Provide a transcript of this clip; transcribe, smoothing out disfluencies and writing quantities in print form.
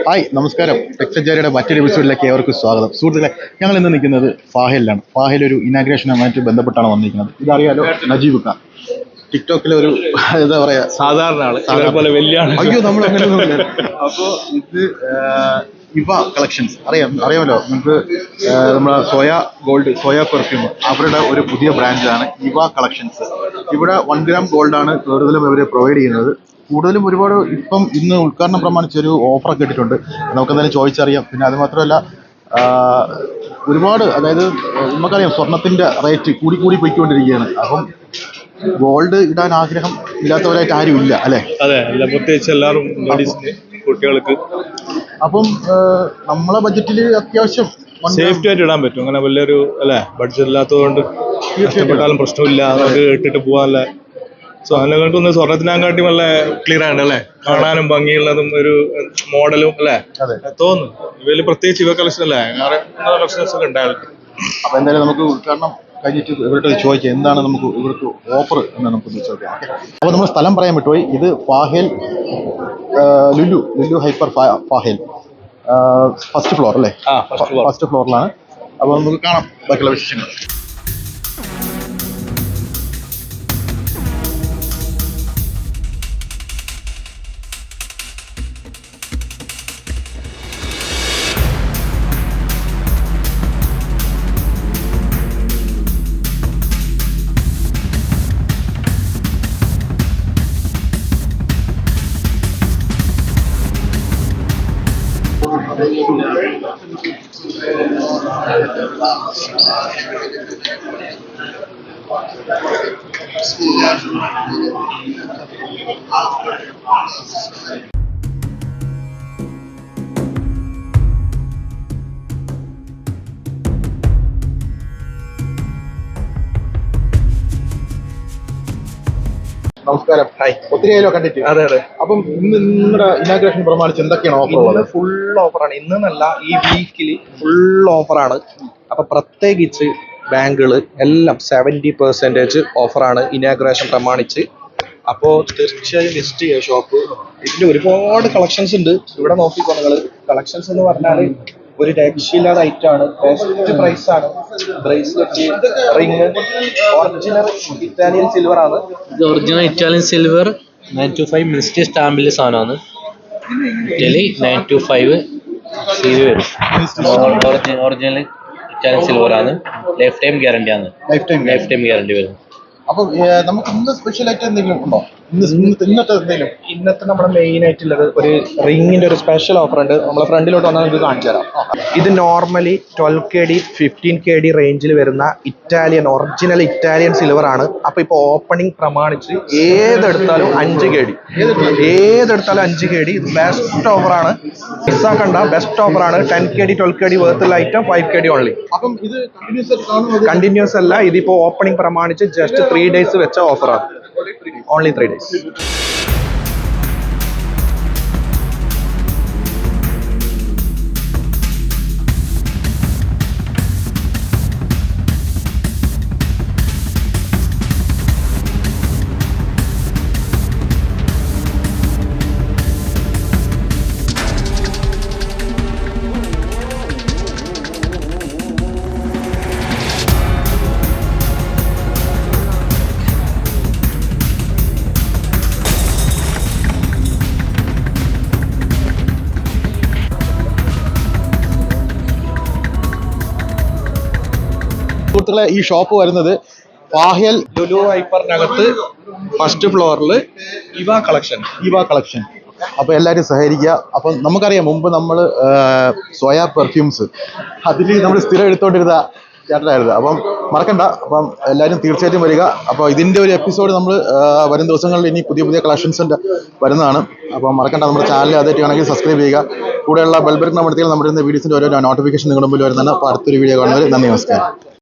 Hi നമസ്കാരം. ടെക്സഞ്ചേരിയുടെ മറ്റൊരു എപ്പിസോഡിലേക്ക് ഏവർക്കും സ്വാഗതം. സുഹൃത്തുക്കളെ, ഞങ്ങൾ ഇന്ന് നിൽക്കുന്നത് ഫാഹിലാണ്. ഫാഹിൽ ഒരു ഇനാഗ്രേഷനുമായിട്ട് ബന്ധപ്പെട്ടാണ് വന്നിരിക്കുന്നത്. ഇതറിയാലോ, നജീബ് ഖാൻ ടിക്ടോക്കിലെ ഒരു എന്താ പറയാ സാധാരണ ആള് പോലെ വലിയ ആള്. അയ്യോ, നമ്മൾ അങ്ങനെ. അപ്പോൾ ഇത് ഇവ കളക്ഷൻസ് അറിയാമല്ലോ നിങ്ങൾക്ക്. നമ്മുടെ സോയ പെർഫ്യൂം അവരുടെ ഒരു പുതിയ ബ്രാൻഡാണ് ഇവ കളക്ഷൻസ്. ഇവിടെ 1 gram ഗോൾഡാണ് കൂടുതലും ഇവർ പ്രൊവൈഡ് ചെയ്യുന്നത്. കൂടുതലും ഒരുപാട് ഇപ്പം ഇന്ന് ഉദ്ഘാടനം പ്രമാണിച്ചൊരു ഓഫറൊക്കെ ഇട്ടിട്ടുണ്ട്. നമുക്കെന്തായാലും ചോദിച്ചറിയാം. പിന്നെ അത് മാത്രമല്ല, ഒരുപാട്, അതായത് നമുക്കറിയാം സ്വർണത്തിൻ്റെ റേറ്റ് കൂടി പോയിക്കൊണ്ടിരിക്കുകയാണ്. അപ്പം ഗോൾഡ് ഇടാൻ ആഗ്രഹം ഇല്ലാത്തവരായിട്ട് ആരും ഇല്ല അല്ലേ? അതെ, പ്രത്യേകിച്ച് എല്ലാവരും കുട്ടികൾക്ക്. അപ്പം നമ്മളെ ബഡ്ജറ്റിൽ അത്യാവശ്യം സേഫ്റ്റി ആയിട്ട് ഇടാൻ പറ്റും. അങ്ങനെ വലിയൊരു അല്ലെ ബഡ്ജറ്റ് ഇല്ലാത്തതുകൊണ്ട് ഇഷ്ടപ്പെട്ടാലും പ്രശ്നമില്ല, നമുക്ക് ഇട്ടിട്ട് പോകാനല്ലേ. സോ അതിനെക്കാട്ടും സ്വർണത്തിനെക്കാട്ടി നല്ല ക്ലിയർ ആണ് അല്ലെ, കാണാനും ഭംഗിയുള്ളതും ഒരു മോഡലും അല്ലെ തോന്നുന്നു. ഇവര് പ്രത്യേകിച്ച് ഇവ കളക്ഷൻ അല്ലേ, കളക്ഷൻസ് ഒക്കെ ഉണ്ടായിരുന്നു. അപ്പൊ എന്തായാലും നമുക്ക് ഉദ്ഘാടനം കഴിഞ്ഞിട്ട് ഇവരുടെ ചോദിക്കാം എന്താണ് നമുക്ക് ഇവർക്ക് ഓഫർ എന്ന് നമുക്ക് ചോദിക്കാം. അപ്പോൾ നമ്മൾ സ്ഥലം പറയാൻ വിട്ടുപോയി. ഇത് ഫാഹിൽ ലുലു ഹൈപ്പർ ഫാഹിൽ ഫസ്റ്റ് ഫ്ലോർ അല്ലേ? ഫസ്റ്റ് ഫ്ലോറിലാണ്. അപ്പോൾ നമുക്ക് കാണാം ബാക്കിയുള്ള വിശേഷങ്ങൾ. നമസ്കാരം. ഒത്തിരി ആയാലോ കണ്ടിട്ട്? അതെ. അപ്പം ഇന്ന് നിങ്ങളുടെ ഇനാഗ്രേഷൻ പ്രമാണിച്ച് എന്തൊക്കെയാണ് ഓഫർ? ഫുൾ ഓഫറാണ്. ഇന്നല്ല, ഈ വീക്കിൽ ഫുൾ ഓഫറാണ്. അപ്പൊ പ്രത്യേകിച്ച് ബാങ്കുകൾ എല്ലാം 70% ഓഫറാണ് ഇനാഗ്രേഷൻ പ്രമാണിച്ച്. അപ്പോൾ തീർച്ചയായും വിസിറ്റ് ചെയ്യുക ഷോപ്പ്. ഇതിന്റെ ഒരുപാട് കളക്ഷൻസ് ഉണ്ട്. ഇവിടെ നോക്കിക്കോ നിങ്ങൾ. കളക്ഷൻസ് എന്ന് പറഞ്ഞാൽ ഒരു രക്ഷയില്ലാത്ത ഐറ്റമാണ്. ബെസ്റ്റ് പ്രൈസ് ആണ്. Bracelet, ring, original Italian silver ആണ്. ഇത് ഒറിജിനൽ ഇറ്റാലിയൻ സിൽവർ 925 മിനിസ്ട്രി സ്റ്റാമ്പിലെ സാധനമാണ്. ഇറ്റലി 925 സീരി വരും. ഒറിജിനൽ ഇറ്റാലിയൻ സിൽവർ ആണ്. ലൈഫ് ടൈം ഗ്യാരണ്ടി ആണ്. ലൈഫ് ടൈം ഗ്യാരണ്ടി വരും. അപ്പൊ നമുക്ക് ഇന്ന് സ്പെഷ്യൽ ആയിട്ട് എന്തെങ്കിലും ഉണ്ടോ? ഇന്നത്തെ നമ്മുടെ മെയിൻ ആയിട്ടുള്ളത് ഒരു റിങ്ങിന്റെ ഒരു സ്പെഷ്യൽ ഓഫർ ഉണ്ട്. നമ്മളെ ഫ്രണ്ടിലോട്ട് വന്നാൽ നിങ്ങൾക്ക് കാണിച്ചു തരാം. ഇത് നോർമലി 12 KD 15 KD റേഞ്ചിൽ വരുന്ന ഇറ്റാലിയൻ ഒറിജിനൽ ഇറ്റാലിയൻ സിൽവർ ആണ്. അപ്പൊ ഇപ്പൊ ഓപ്പണിംഗ് പ്രമാണിച്ച് ഏതെടുത്താലും 5 KD, ഏതെടുത്താലും 5 KD. ഇത് ബെസ്റ്റ് ഓഫറാണ്, മിസ്സാക്കണ്ട. ബെസ്റ്റ് ഓഫറാണ്. 10 KD 12 KD വേർത്തുള്ള ഐറ്റം 5 KD ഓൺലി. അപ്പം ഇത് കണ്ടിന്യൂസ് അല്ല, ഇതിപ്പോ ഓപ്പണിംഗ് പ്രമാണിച്ച് ജസ്റ്റ് 3 days വെച്ച ഓഫറാണ്. Only 3 days. സുഹൃത്തുക്കളെ, ഈ ഷോപ്പ് വരുന്നത് ഫാഹിൽ ലുലു ഹൈപ്പറിനകത്ത് ഫസ്റ്റ് ഫ്ലോറിൽ ഇവ കളക്ഷൻ. അപ്പോൾ എല്ലാവരും സഹകരിക്കുക. അപ്പം നമുക്കറിയാം മുമ്പ് നമ്മൾ സോയ പെർഫ്യൂംസ് അതിൽ നമ്മൾ സ്ഥിരം എടുത്തുകൊണ്ടിരുന്ന ചേട്ടനായിരുന്നു. അപ്പം മറക്കണ്ട. അപ്പം എല്ലാവരും തീർച്ചയായിട്ടും വരിക. അപ്പോൾ ഇതിൻ്റെ ഒരു എപ്പിസോഡ് നമ്മൾ വരും ദിവസങ്ങളിൽ ഇനി പുതിയ കളക്ഷൻസിൻ്റെ വരുന്നതാണ്. അപ്പോൾ മറക്കണ്ട, നമ്മുടെ ചാനൽ ആദ്യമായിട്ട് ആണെങ്കിൽ സബ്സ്ക്രൈബ് ചെയ്യുക. കൂടെയുള്ള ബെൽ ബട്ടൺ അമർത്തിയാൽ നമ്മുടെ വീഡിയോസിൻ്റെ ഓരോ നോട്ടിഫിക്കേഷൻ നിങ്ങളുടെ മുമ്പിൽ വരുന്നതാണ്. അപ്പോൾ അടുത്തൊരു വീഡിയോ കാണുന്നവർ നന്ദി, നമസ്കാരം.